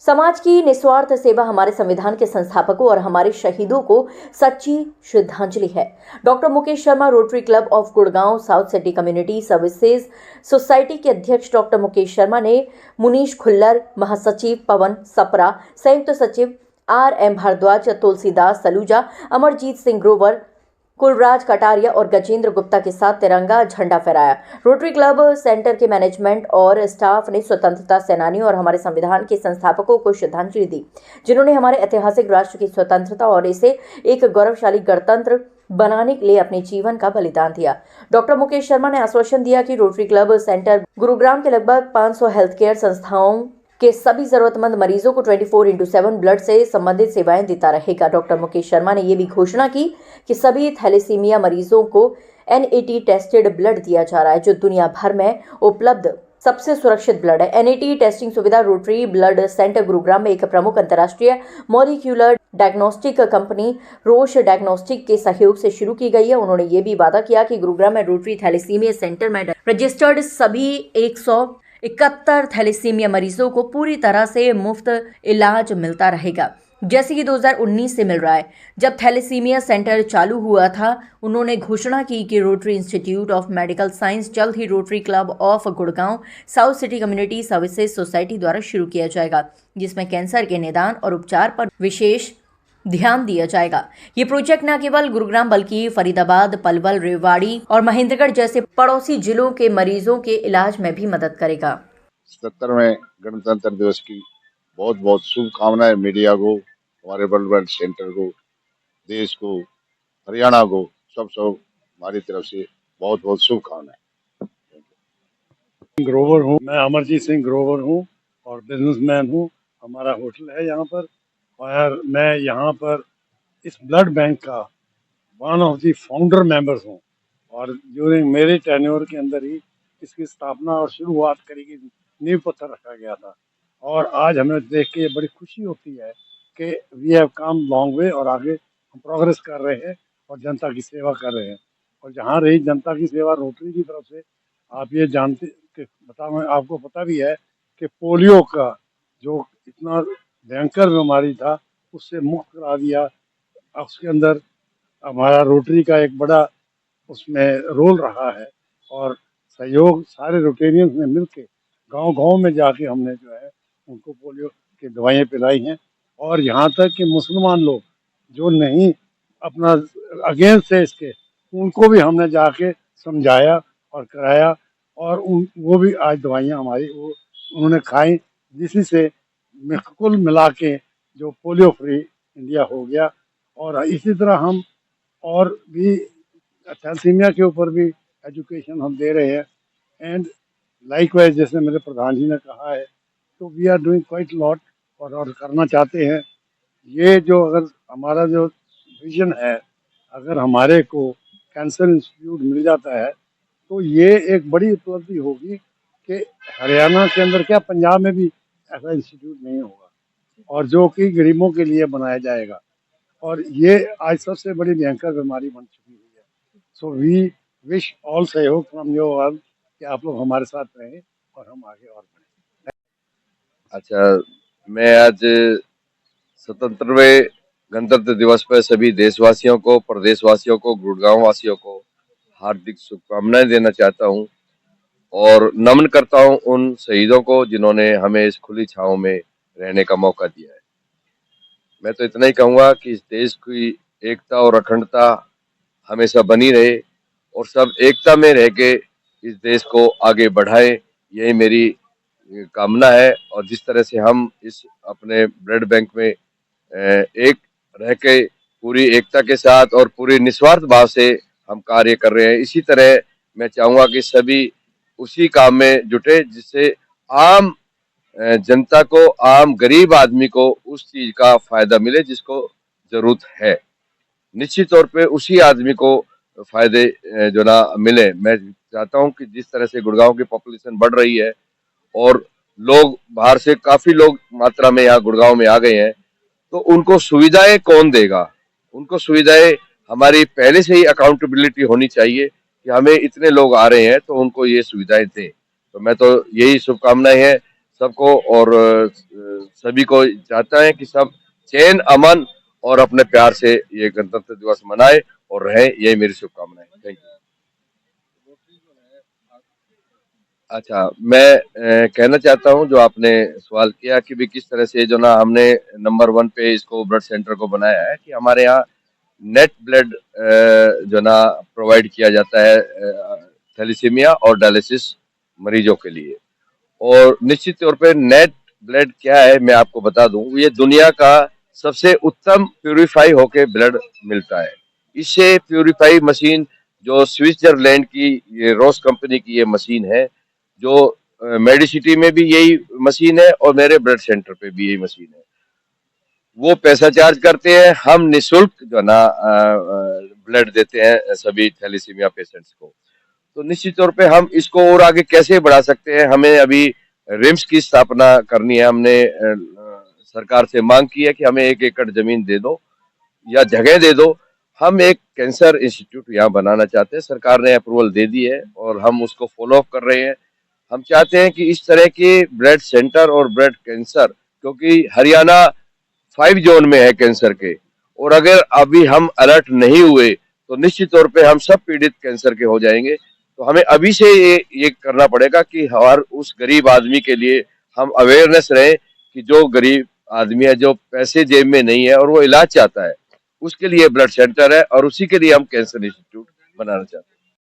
समाज की निस्वार्थ सेवा हमारे संविधान के संस्थापकों और हमारे शहीदों को सच्ची श्रद्धांजलि है। Doctor Mukesh Sharma rotary Club of Gurgaon South City Community Services society के अध्यक्ष डॉक्टर मुकेश शर्मा ने मुनीश खुल्लर, महासचिव पवन सपरा, संयुक्त सचिव RM भारद्वाज, तुलसीदास सलूजा, अमरजीत सिंह ग्रोवर, कुलराज कटारिया और गजेंद्र गुप्ता के साथ तिरंगा झंडा फहराया। रोटरी क्लब सेंटर के मैनेजमेंट और स्टाफ ने स्वतंत्रता सेनानियों और हमारे संविधान के संस्थापकों को श्रद्धांजलि दी, जिन्होंने हमारे ऐतिहासिक राष्ट्र की स्वतंत्रता और इसे एक गौरवशाली गणतंत्र बनाने के लिए अपने जीवन का बलिदान दिया। डॉक्टर मुकेश शर्मा ने आश्वासन दिया कि रोटरी क्लब सेंटर गुरुग्राम के लगभग 500 हेल्थ केयर संस्थाओं के सभी जरूरतमंद मरीजों को 24/7 ब्लड से संबंधित सेवाएं देता रहेगा। डॉक्टर मुकेश शर्मा ने यह भी घोषणा की कि सभी थैलेसीमिया मरीजों को NAT टेस्टेड ब्लड दिया जा रहा है, जो दुनिया भर में उपलब्ध सबसे सुरक्षित ब्लड है। NAT टेस्टिंग सुविधा रोटरी ब्लड सेंटर गुरुग्राम में एक प्रमुख अंतर्राष्ट्रीय मॉलिक्यूलर डायग्नोस्टिक कंपनी रोश डायग्नोस्टिक के सहयोग से शुरू की गई है। उन्होंने ये भी वादा किया कि गुरुग्राम में रोटरी थैलेसीमिया सेंटर में रजिस्टर्ड सभी 171 थैलेसीमिया मरीजों को पूरी तरह से मुफ्त इलाज मिलता रहेगा, जैसे कि 2019 से मिल रहा है। जब थैलेसीमिया सेंटर चालू हुआ था, उन्होंने घोषणा की कि Rotary Institute of Medical Science जल्द ही Rotary Club of Gurgaon South City Community Services Society द्वारा शुरू किया जाएगा, जिसमें कैंसर के निदान और उपचार पर विशेष ध्यान दिया जाएगा। ये प्रोजेक्ट न केवल गुरुग्राम बल्कि फरीदाबाद, पलवल, रेवाड़ी और महेंद्रगढ़ जैसे पड़ोसी जिलों के मरीजों के इलाज में भी मदद करेगा। 77वें गणतंत्र दिवस की बहुत बहुत शुभकामनाएं मीडिया को, हमारे ब्लड सेंटर को, देश को, हरियाणा को, सब हमारी तरफ से बहुत बहुत शुभकामनाएं। ग्रोवर हूँ मैं, अमरजीत सिंह ग्रोवर हूँ और बिजनेसमैन हूँ। हमारा होटल है यहाँ पर और मैं यहाँ पर इस ब्लड बैंक का one of the founder members हूँ और ड्यूरिंग मेरे टेन्योर के अंदर ही इसकी स्थापना और शुरुआत करी गई, नींव पत्थर रखा गया था। और आज हमें देख के बड़ी खुशी होती है कि we have come long way और आगे हम प्रोग्रेस कर रहे हैं और जनता की सेवा कर रहे हैं। और जहाँ रही जनता की सेवा रोटरी की तरफ से, आप ये जानते कि आपको पता भी है कि पोलियो का जो इतना भयंकर बीमारी था उससे मुक्त करा दिया। उसके अंदर हमारा रोटरी का एक बड़ा उसमें रोल रहा है और सहयोग सारे रोटेरियंस ने मिलके गांव-गांव में जाके हमने जो है उनको पोलियो की दवाइयाँ पिलाई हैं। और यहाँ तक कि मुसलमान लोग जो नहीं अपना अगेंस्ट है इसके, उनको भी हमने जाके समझाया और कराया और वो भी आज दवाइयाँ हमारी वो उन्होंने खाई, जिसी से कुल मिला के जो पोलियो फ्री इंडिया हो गया। और इसी तरह हम और भी थैलेसीमिया के ऊपर भी एजुकेशन हम दे रहे हैं एंड लाइकवाइज जैसे मेरे प्रधान जी ने कहा है, तो we are doing quite lot और करना चाहते हैं। ये जो अगर हमारा जो विजन है, अगर हमारे को कैंसर इंस्टीट्यूट मिल जाता है तो ये एक बड़ी उपलब्धि होगी कि हरियाणा के अंदर क्या पंजाब में भी ऐसा इंस्टीट्यूट नहीं होगा और जो कि गरीबों के लिए बनाया जाएगा। और ये आज सबसे बड़ी भयंकर बीमारी बन चुकी हुई है। सो वी विश ऑल सहयोग फ्रॉम योर ऑल कि आप लोग हमारे साथ रहें और हम आगे और बढ़ें। अच्छा, मैं आज 77वें गणतंत्र दिवस पर सभी देशवासियों को, प्रदेशवासियों को, गुड़गांव वासियों को हार्दिक शुभकामनाएं देना चाहता हूं और नमन करता हूं उन शहीदों को जिन्होंने हमें इस खुली छांव में रहने का मौका दिया है। मैं तो इतना ही कहूंगा कि इस देश की एकता और अखंडता हमेशा बनी रहे और सब एकता में रह के इस देश को आगे बढ़ाएं, यही मेरी कामना है। और जिस तरह से हम इस अपने ब्लड बैंक में एक रह के पूरी एकता के साथ और पूरी निस्वार्थ भाव से हम कार्य कर रहे हैं, इसी तरह मैं चाहूंगा कि सभी उसी काम में जुटे जिससे आम जनता को, आम गरीब आदमी को उस चीज का फायदा मिले जिसको जरूरत है। निश्चित तौर पे उसी आदमी को फायदे जो ना मिले। मैं चाहता हूं कि जिस तरह से गुड़गांव की पॉपुलेशन बढ़ रही है और लोग बाहर से काफी लोग मात्रा में यहाँ गुड़गांव में आ गए हैं, तो उनको सुविधाएं कौन देगा? उनको सुविधाएं हमारी पहले से ही अकाउंटेबिलिटी होनी चाहिए कि हमें इतने लोग आ रहे हैं तो उनको ये सुविधाएं दें। तो मैं तो यही शुभकामनाएं हैं सबको और सभी को चाहता है कि सब चैन अमन और अपने प्यार से ये गणतंत्र दिवस मनाए और रहे, यही मेरी शुभकामनाएं। Thank you. अच्छा, मैं कहना चाहता हूँ जो आपने सवाल किया कि भी किस तरह से जो ना हमने नंबर 1 पे इसको ब्लड सेंटर को बनाया है कि हमारे यहाँ नेट ब्लड जो ना प्रोवाइड किया जाता है थैलेसीमिया और डायलिसिस मरीजों के लिए। और निश्चित तौर पे नेट ब्लड क्या है मैं आपको बता दूं, ये दुनिया का सबसे उत्तम प्यूरिफाई होके ब्लड मिलता है। इससे प्यूरिफाई मशीन जो स्विट्जरलैंड की ये रोस कंपनी की ये मशीन है, जो मेडिसिटी में भी यही मशीन है और मेरे ब्लड सेंटर पे भी यही मशीन है। वो पैसा चार्ज करते हैं, हम निःशुल्क जो ना ब्लड देते हैं सभी थैलेसीमिया पेशेंट्स को। तो निश्चित तौर पे हम इसको और आगे कैसे बढ़ा सकते हैं, हमें अभी रिम्स की स्थापना करनी है। हमने सरकार से मांग की है कि हमें 1 एकड़ जमीन दे दो या जगह दे दो। हम एक कैंसर इंस्टीट्यूट यहाँ बनाना चाहते हैं, सरकार ने अप्रूवल दे दी है और हम उसको फॉलो अप कर रहे हैं। हम चाहते हैं कि इस तरह के ब्लड सेंटर और ब्लड कैंसर, क्योंकि हरियाणा 5 जोन में है कैंसर के, और अगर अभी हम अलर्ट नहीं हुए तो निश्चित तौर पे हम सब पीड़ित कैंसर के हो जाएंगे। तो हमें अभी से ये करना पड़ेगा कि हर उस गरीब आदमी के लिए हम अवेयरनेस रहे कि जो गरीब आदमी है, जो पैसे जेब में नहीं है और वो इलाज चाहता है, उसके लिए ब्लड सेंटर है और उसी के लिए हम कैंसर इंस्टीट्यूट बनाना चाहते हैं।